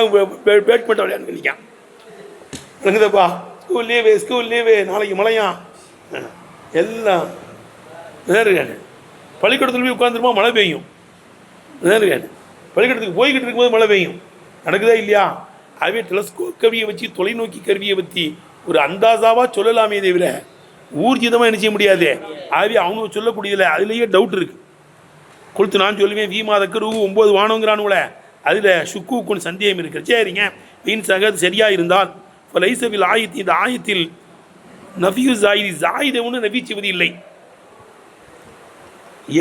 பேட்மிண்டன் விளையாண்டு நிற்கான். விளங்குதப்பா? ஸ்கூல் லீவு நாளைக்கு மழையா எல்லாம் நேருக்கானு. பள்ளிக்கூடத்தில் போய் உட்காந்துருமா மழை பெய்யும். நேருக்கானு பள்ளிக்கூடத்துக்கு போய்கிட்டு இருக்கும்போது மழை பெய்யும். நடக்குதா இல்லையா? ஆகவே டெலஸ்கோப் கருவியை வச்சு, தொலைநோக்கி கருவியை பற்றி ஒரு அந்தாசாவாக சொல்லலாமே தவிர ஊர்ஜிதமாக என்ன செய்ய முடியாது. ஆகவே அவங்க சொல்லக்கூடியதில்லை, அதுலேயே டவுட் இருக்குது. கொடுத்து நான் சொல்லுவேன், வீமாதக்கு ரூ 9 வானங்கிறானுங்கள, அதில் ஷுக்குன்னு சந்தேகம் இருக்குது. சரிங்க, வீண் சகது சரியாக இருந்தால் இப்போ லைசவில் ஆயத்தி, இந்த ஆயத்தில் நஃபியு ஜாயிதி, ஜாயிதை ஒன்று நஃபி செய்வது இல்லை.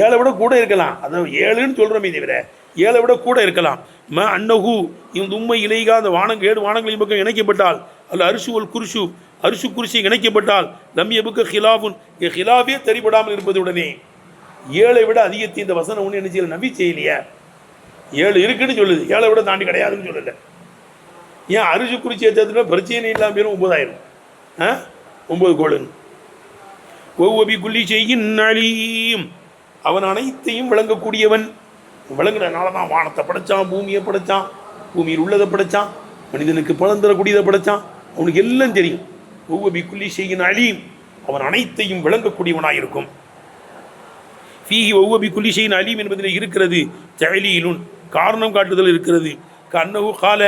7 விட கூட இருக்கலாம். அதாவது 7ன்னு சொல்கிறோமே தவிர 7 விட கூட இருக்கலாம். அன்னஹு, இந்த உண்மை இலைகா, அந்த 7 வானங்களின் பக்கம் இணைக்கப்பட்டால், அல்ல அரிசு ஒல் குருஷு, அரிசு குருஷி இணைக்கப்பட்டால், லம்ய புக்க ஹிலாஃபுன், ஹிலாஃபே தெரிபடாமல் இருப்பதுடனே 7 விட அதிகத்தை இந்த வசனம் ஒன்று என்ன செய்யல? நபி செய்யலையே. 7 இருக்குன்னு சொல்லுது, 7 விட தாண்டி கிடையாதுன்னு சொல்லலை. ஏன் அரிசு குறிச்சி ஏற்றத்துல பிரச்சனை இல்லாமல் பேரும் 9,000 9 கோளுன்னு. ஒவ்வொரு குள்ளி செய்யின் அலீம், அவன் அனைத்தையும் விளங்கக்கூடியவன். விளங்குறதுனால தான் வானத்தை படைச்சான், பூமியை படைச்சான், பூமியில் உள்ளதை படைச்சான், மனிதனுக்கு பலன் தரக்கூடியதை படைச்சான். அவனுக்கு எல்லாம் தெரியும். ஒவ்வொரு குள்ளி செய்யின் அலீம், அவன் அனைத்தையும் விளங்கக்கூடியவனாக இருக்கும். ஃபீஹி ஒவ்வொரு குள்ளி செய்யின் அலீம் என்பதில் இருக்கிறது தஅலீலுன், காரணம் காட்டுதல் இருக்கிறது. கன்னஹு கால,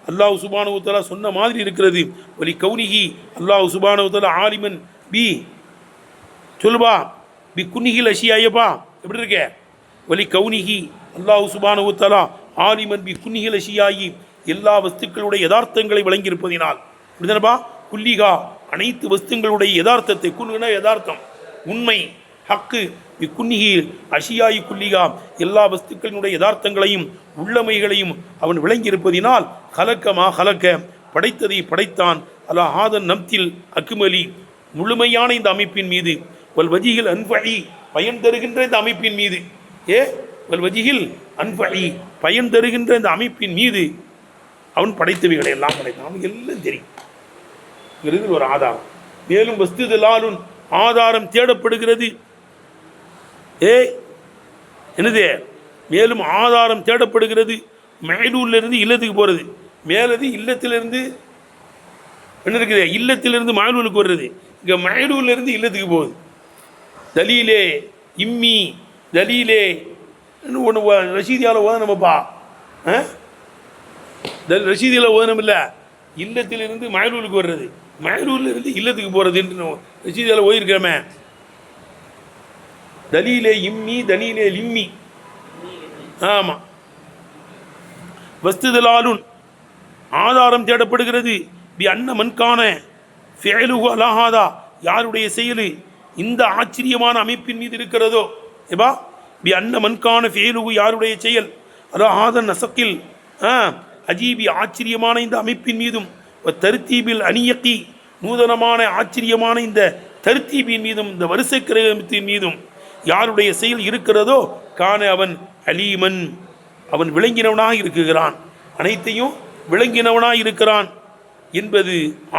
அல்லாஹ் சுப்ஹானஹு வ தஆலா சொன்ன மாதிரி இருக்கிறது. வலி கௌனிஹி, அல்லாஹ் சுப்ஹானஹு வ தஆலா ஆலிமன் பி, சொல்லுபா பி குன்னிஹில் அஷியாயப்பா, எப்படி இருக்க? வலி கௌனிஹி, அல்லாஹ் சுப்ஹானஹு வ தஆலா ஆலிமன் பி குன்னிஹில் அஷியாயி, எல்லா வஸ்துக்களுடைய யதார்த்தங்களை வழங்கியிருப்பதினால். அப்படிதானப்பா? குல்லிகா, அனைத்து வஸ்துங்களுடைய யதார்த்தத்தை, குன்னுனா யதார்த்தம், உண்மை, ஹக்கு, பி குன்னிஹில் அஷியாயி குல்லிகா, எல்லா வஸ்துக்களினுடைய யதார்த்தங்களையும் உள்ளமைகளையும் அவன் விளங்கியிருப்பதினால், ஹலக்கமா ஹலக்க, படைத்ததை படைத்தான், அலா ஹாதன் நம்தில் அக்குமலி, முழுமையான இந்த அமைப்பின் மீது, வல் வஜிகில் அன்ஃபஇ, பயன் தருகின்ற இந்த அமைப்பின் மீது, வல் வஜிகில் அன்ஃபஇ, பயன் தருகின்ற இந்த அமைப்பின் மீது அவன் படைத்தவைகளை எல்லாம் படைத்தான். அவனுக்கு எல்லாம் தெரியும். ஒரு ஆதாரம். மேலும் வஸ்துதலாலுன், ஆதாரம் தேடப்படுகிறது. ஏய் என்னது, மேலும் ஆதாரம் தேடப்படுகிறது. மயலூர்லேருந்து இல்லத்துக்கு போகிறது, மேலது இல்லத்திலிருந்து என்ன இருக்குது, இல்லத்திலிருந்து மயலூருக்கு வர்றது, இங்கே மயலூர்லேருந்து இல்லத்துக்கு போகுது. தலீலே இம்மி தலீலே ஒன்று ரசீதியால் ஓதனப்பா, ரசீதியில் ஓதனம் இல்லை, இல்லத்திலிருந்து மயலூருக்கு வர்றது, மயலூர்லேருந்து இல்லத்துக்கு போகிறதுன்னு ரசீதியால் ஓதிருக்கிறோமே. தலீலே இம்மி தலீலே லிம்மி. ஆமாம். வஸ்துதலாலுன் ஆதாரம் தேடப்படுகிறது. பி அன்ன மன்கான ஃபேலுஹு அலாஹாதா யாருடைய செயல் இந்த ஆச்சரியமான அமைப்பின் மீது இருக்கிறதோ, ஏபா பி அன்ன மன்கான ஃபேலுஹு யாருடைய செயல் அலாஹாதன் நசக்கில் அஜீபி ஆச்சரியமான இந்த அமைப்பின் மீதும் தருத்தீபில் அணியக்கி நூதனமான ஆச்சரியமான இந்த தருத்தீபின் மீதும் இந்த வரிசை கிரகத்தின் மீதும் யாருடைய செயல் இருக்கிறதோ காண அவன் அலீமன் அவன் விளங்கினவனாக இருக்கிறான், அனைத்தையும் விளங்கினவனாக இருக்கிறான் என்பது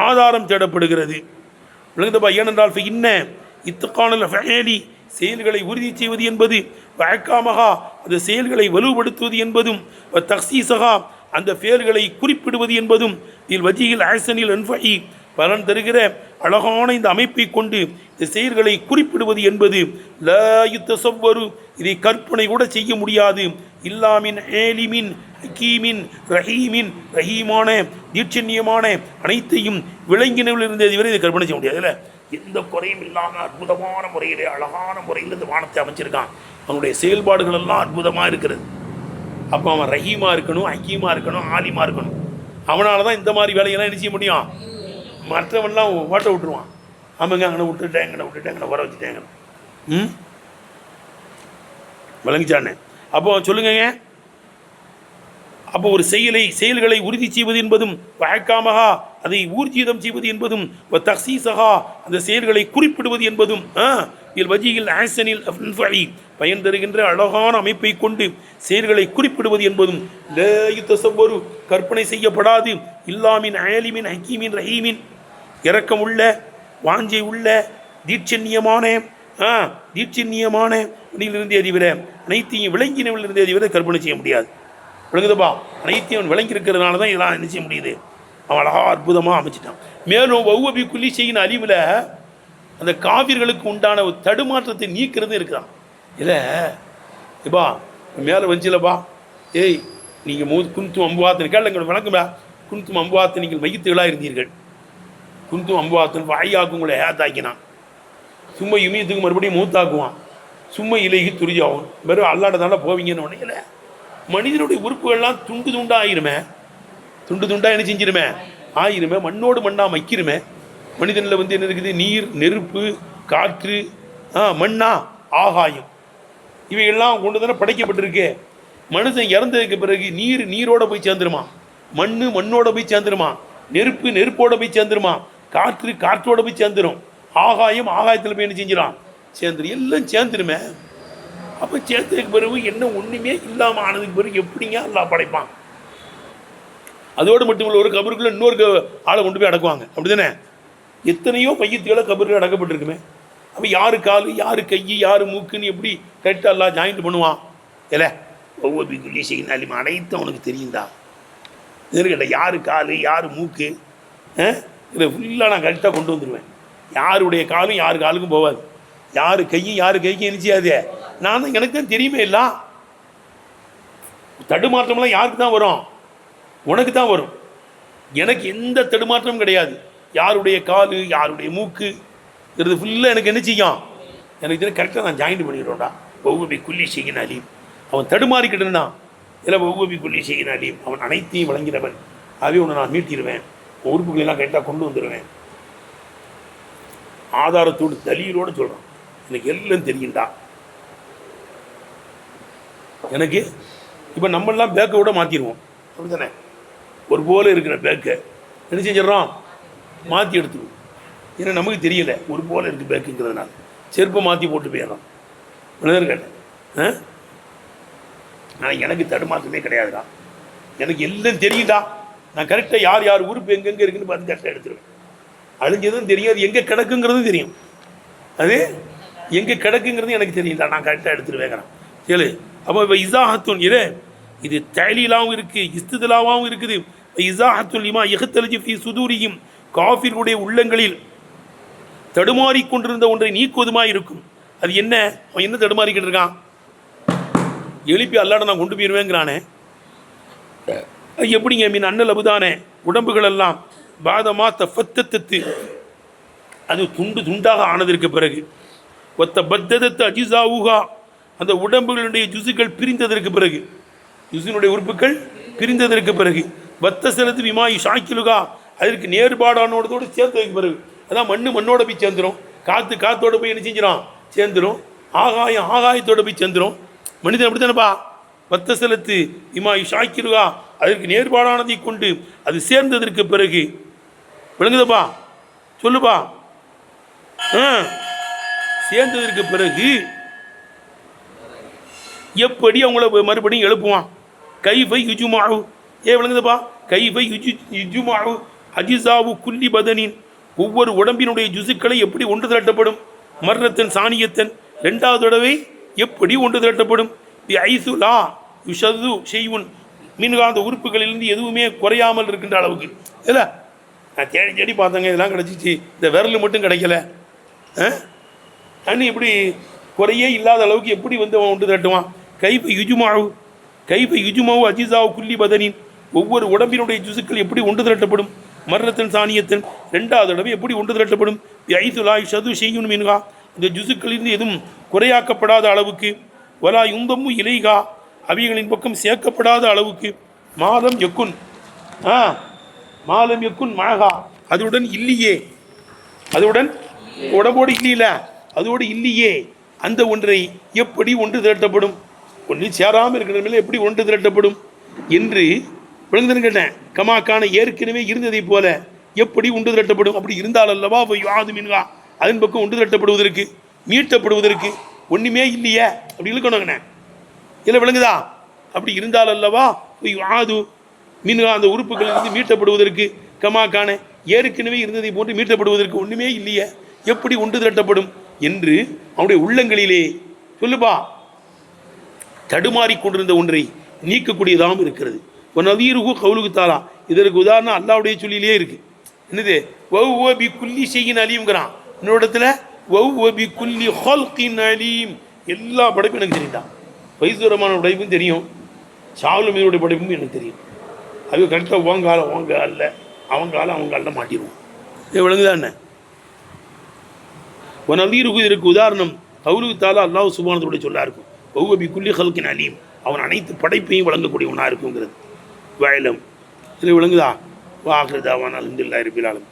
ஆதாரம் தேடப்படுகிறது. விளங்குதப்பா? ஏனென்றால் இன்ன இத்துக்கானல் ஃபேலி செயல்களை உறுதி செய்வது என்பது, வழக்காமகா அந்த செயல்களை வலுப்படுத்துவது என்பதும், தக்சீசகா அந்த செயல்களை குறிப்பிடுவது என்பதும், இதில் வஜியில் ஆசனில் அன்ஃபி பலன் தருகிற அழகான இந்த அமைப்பை கொண்டு இந்த செயல்களை குறிப்பிடுவது என்பது லயுத்தசவ்வரு இதை கற்பனை கூட செய்ய முடியாது. இல்லாமின் ஏலிமின் ஹக்கீமின் ரஹீமின் ரஹீமான தீட்சண்யமான அனைத்தையும் விளங்கினவில் இருந்தது வரை இதை கற்பனை செய்ய முடியாது. இல்லை, எந்த குறையும் இல்லாமல் அற்புதமான முறையிலே அழகான முறையில் இந்த வானத்தை அமைச்சிருக்கான். அவனுடைய செயல்பாடுகள் எல்லாம் அற்புதமாக இருக்கிறது. அப்போ அவன் ரஹீமாக இருக்கணும், ஹக்கீமாக இருக்கணும், ஆலிமாக இருக்கணும். அவனால தான் இந்த மாதிரி வேலையெல்லாம் என்ன செய்ய முடியும். மற்றவன்லாம் ஓட்ட விட்டுருவான். ஆமாங்க, அங்கே விட்டுட்டேன் அங்கே வர வச்சுட்டேங்க. விளங்கிச்சானே? அப்போ சொல்லுங்க. அப்போ ஒரு செயல்களை உறுதி செய்வது என்பதும், வழக்காமகா அதை ஊர்ஜிதம் செய்வது என்பதும், தக்சீசகா அந்த செயல்களை குறிப்பிடுவது என்பதும், இதில் வஜியில் ஆசனில் அன்ஃபி பயன் தருகின்ற அழகான அமைப்பை கொண்டு செயல்களை குறிப்பிடுவது என்பதும் லயுத்தசவ்வரு கற்பனை செய்யப்படாது. இல்லாமின் ஆலிமின் ஹக்கீமின் ரஹீமின் இரக்கமுள்ள வாஞ்சை உள்ள தீட்சண்யமான இருந்தே தவிர அனைத்தையும் விளங்கினவில் இருந்தே தவிர கற்பனை செய்ய முடியாது. விளங்குதுப்பா? அனைத்தையும் அவன் விளங்கி இருக்கிறதுனால தான் இதெல்லாம் என்ன செய்ய முடியுது. அவன் அழகா அற்புதமாக அமைச்சிட்டான். மேலும் ஒவ்வொரு குள்ளி செய்யின் அழிவில் அந்த காவிர்களுக்கு உண்டான ஒரு தடுமாற்றத்தை நீக்கிறது இருக்கிறான். இல்லை இப்பா மேலே வந்துச்சுலப்பா, ஏய் நீங்கள் குந்தும் அம்புவாத்தன் கேள்வி எங்களோட வணக்கம்டா. குந்தும் அம்புவாத்தன் நீங்கள் மையத்துகளாக இருந்தீர்கள். குந்தும் அம்புவாத்தன் வாயாக்கும் உங்களை ஏத்தாக்கினான். சும்மா இமயத்துக்கு மறுபடியும் மூத்தாக்குவான். சும்மா இலைக்கு துரியாகும். வெறும் அல்லாட தாண்டா போவீங்கன்னு ஒன்று. இல்லை, மனிதனுடைய உறுப்புகள்லாம் துண்டு துண்டாக ஆயிருமே. துண்டு துண்டாக என்ன செஞ்சிருமே ஆயிருமே. மண்ணோடு மண்ணாக மைக்கிருமே. மனிதனில் வந்து என்ன இருக்குது, நீர், நெருப்பு, காற்று, மண்ணா, ஆகாயம், இவையெல்லாம் கொண்டு தானே படைக்கப்பட்டிருக்கு. மனுஷன் இறந்ததுக்கு பிறகு நீரோட போய் சேர்ந்துருமா, மண்ணோட போய் சேர்ந்துருமா, நெருப்போட போய் சேர்ந்துருமா, காற்றோட போய் சேர்ந்துரும், ஆகாயத்தில் போய் என்ன செஞ்சிடும் சேர்ந்துடும், எல்லாம் சேர்ந்துருமே. அப்போ சேர்த்ததுக்கு பிறகு என்ன ஒன்றுமே இல்லாமல் ஆனதுக்கு பிறகு எப்படிங்க எல்லாம் படைப்பான். அதோடு மட்டும் இல்லை, ஒரு கபருக்குள்ள இன்னொரு ஆளை கொண்டு போய் அடக்குவாங்க. அப்படி தானே? எத்தனையோ மையத்துகளை கபருக்கு அடக்கப்பட்டிருக்குமே. அப்போ யாரு காலு, யாரு கை, யாரு மூக்குன்னு எப்படி கரெக்டாக எல்லாம் ஜாயிண்ட் பண்ணுவான். இல்லை, ஒவ்வொரு குள்ளி செய்யினாலும் அனைத்தும் அவனுக்கு தெரியுந்தா. கேட்ட யாரு காலு, யாரு மூக்கு, இதை ஃபுல்லாக நான் கரெக்டாக கொண்டு வந்துடுவேன். யாருடைய காலும் யாரு காலுக்கும் போகாது, யாரு கையும் யாரு கைக்கும் என்ன செய்யாது. நான் தான் எனக்கு தான் தெரியுமே. எல்லாம் தடுமாற்றம்லாம் யாருக்கு தான் வரும்? உனக்கு தான் வரும். எனக்கு எந்த தடுமாற்றமும் கிடையாது. யாருடைய காலு, யாருடைய மூக்கு இது ஃபுல்லாக எனக்கு என்ன செய்யும், எனக்கு தெரியும். கரெக்டாக நான் ஜாயிண்ட் பண்ணிடுறோம்டா. ஒவ்வொரு குள்ளி செய்யினாலையும் அவன் தடுமாறிக்கிட்டுனா, இல்லை ஒவ்வொரு குள்ளி செய்யினாலையும் அவன் அனைத்தையும் வழங்கிறவன். அவை ஒன்று நான் மீட்டிடுவேன், உறுப்புகளெல்லாம் கரெக்டாக கொண்டு வந்துடுவேன். ஆதாரத்தோடு தலீலோடு சொல்கிறான், எனக்கு எல்லாம் தெரியும்டா. எனக்கு இப்போ நம்மளாம் பேக்கை விட மாற்றிடுவோம். அப்படி தானே? ஒரு போல இருக்கிற பேக்கை என்ன செஞ்சிடறோம், மாற்றி எடுத்துருவோம். ஏன்னா நமக்கு தெரியல ஒரு போல இருக்குது பேக்குங்கிறதுனால செருப்பை மாற்றி போட்டு போயிடலாம். மனிதர் கேட்டேன், ஆனால் எனக்கு தடுமாற்றமே கிடையாதுடா. எனக்கு எல்லாம் தெரியுதா. நான் கரெக்டாக யார் உறுப்பு எங்கெங்கே இருக்குன்னு பார்த்து கரெக்டாக எடுத்துருவேன். அழிஞ்சதும் தெரியாது, எங்கே கிடக்குங்கிறதும் தெரியும். அது எங்கே கிடக்குங்கிறது எனக்கு தெரியல, நான் கரெக்டாக எடுத்துட்டு வைக்கிறேன் கேளு. அப்போ இப்போ இசாஹத்துன் இரு, இது தலீலாவும் இருக்குது, இஸ்திதலாவும் இருக்குது. இசாஹத்துல் லிமா யஹ்தலஜு ஃபீ சுதூரிஹிம், காஃபிர்களுடைய உள்ளங்களில் தடுமாறிக்கொண்டிருந்த ஒன்றை நீக்குவதுமாக இருக்கும். அது என்ன? அவன் என்ன தடுமாறிக்கிட்டு இருக்கான்? எழுப்பி அல்லாட நான் கொண்டு போயிடுவேங்கிறானே, அது எப்படிங்க? மீன் அண்ணல் அபுதானே, உடம்புகள் எல்லாம் பாதமா தஃபத்தத்து, அது துண்டு துண்டாக ஆனதற்கு பிறகு, ஒத்த பத்ததத்து அஜிசாவுகா, அந்த உடம்புகளுடைய ஜுசுகள் பிரிந்ததற்கு பிறகு, ஜுசினுடைய உறுப்புகள் பிரிந்ததற்கு பிறகு, பத்த செலுத்து விமாயி ஷாக்கிலுகா, அதற்கு நேர்பாடானோடதோடு சேர்ந்ததுக்கு பிறகு, அதான் மண்ணோட போய் சேர்ந்துடும், காற்று காற்றோட போய் என்ன செஞ்சிடும்? சேர்ந்துடும். ஆகாயம் ஆகாயத்தோட போய் சேர்ந்துடும். மனிதன் அப்படி தானேப்பா? பத்த செலுத்து விமாயி ஷாக்கிலுகா, அதற்கு நேர்பாடானதை கொண்டு அது சேர்ந்ததற்கு பிறகு, விளங்குதப்பா? சொல்லுப்பா. சேர்ந்ததற்கு பிறகு எப்படி அவங்கள மறுபடியும் எழுப்புவான்? கைஃபை யுஜுமாவு, விளங்குதப்பா? கைஃபை யுஜுமாவு அஜிசாவு குல்லி பதனின், ஒவ்வொரு உடம்பினுடைய ஜுசுக்களை எப்படி ஒன்று திரட்டப்படும்? மர்ரத்தன் சாணியத்தன், ரெண்டாவது தடவை எப்படி ஒன்று திரட்டப்படும்? ஐசுலா யுஷது செய்வுன், மீன்காந்த உறுப்புகளிலிருந்து எதுவுமே குறையாமல் இருக்கின்ற அளவுக்கு. இல்லை, நான் தேடி தேடி பார்த்தேங்க, இதெல்லாம் கிடச்சிச்சு, இந்த விரல் மட்டும் கிடைக்கல. அண்ணி இப்படி குறையே இல்லாத அளவுக்கு எப்படி வந்து அவன் ஒன்று திரட்டுவான்? கைஃபை யுஜுமாவு அஜிசாவு குல்லி பதனின், ஒவ்வொரு உடம்பினுடைய ஜுசுக்கள் எப்படி ஒன்று திரட்டப்படும்? மர்ரத்தன் சாணியத்தன், ரெண்டாவது தடவை எப்படி ஒன்று திரட்டப்படும்? ஐசுலா ஷது செய்யுன் மீன்கா, இந்த ஜுசுக்களிலிருந்து எதுவும் குறையாக்கப்படாத அளவுக்கு, வலா யுந்தம்மு இலைகா, அவைகளின் பக்கம் சேர்க்கப்படாத அளவுக்கு, மாலம் எக்குன் மாலம் எக்குன் மாகா, அதுடன் இல்லையே, அதுடன் உடம்போடு இல்லையில, அதோடு இல்லையே, அந்த ஒன்றை எப்படி ஒன்று திரட்டப்படும்? ஒன்று சேராமல் இருக்கிற மேலே எப்படி ஒன்று திரட்டப்படும் என்று விளங்குதுன்னு கேட்டேன். கமாக்கான ஏற்கனவே இருந்ததை போல எப்படி ஒன்று திரட்டப்படும்? அப்படி இருந்தால் அல்லவா யாது மீன்கா, அதன் பக்கம் ஒன்று திரட்டப்படுவதற்கு, மீட்டப்படுவதற்கு ஒன்றுமே இல்லையே அப்படி இழுக்கணுங்கண்ணே. இல்லை, விளங்குதா? அப்படி இருந்தால் அல்லவா யாது மீன்கா, அந்த உறுப்புகள் இருந்து மீட்டப்படுவதற்கு, கமாக்கான ஏற்கனவே இருந்ததை போன்று மீட்டப்படுவதற்கு ஒன்றுமே இல்லையே, எப்படி ஒன்று திரட்டப்படும் என்று அவனுடைய உள்ளங்களிலே சொல்லுப்பா தடுமாறிக்கொண்டிருந்த ஒன்றை நீக்கக்கூடியதாகவும் இருக்கிறது. நதீருகு கவுலுக்கு தாரா, இதற்கு உதாரணம் அல்லாவுடைய சொல்லிலே இருக்கு. என்னது? வௌ பி குல்லி ஷைஇன் அலீம்ங்கிறான். இன்னொரு இடத்துல வௌ பி குல்லி ஹல்கின் அலீம், எல்லா படைப்பும் எனக்கு தெரியும்தான். வைசூரமான படைப்பும் தெரியும், ஷாவுல் மீனுடைய படைப்பும் எனக்கு தெரியும். அது கரெக்டாக உங்க அல்ல அவங்க அல்ல மாட்டிடுவோம். விளங்குதான் என்ன? நதீருக்கு இதற்கு உதாரணம் கவுலுக்கு தாலா அல்லாஹ் சுப்ஹானஹு சொல்லா இருக்கும். வௌ பி குல்லி ஹல்கின் அலீம், அவன் அனைத்து படைப்பையும் வழங்கக்கூடியவனாக இருக்குங்கிறது வயலம். இது விளங்குதா? வாஹிரு தாவானா அல்ஹம்துலில்லாஹி ரப்பில் ஆலமீன்.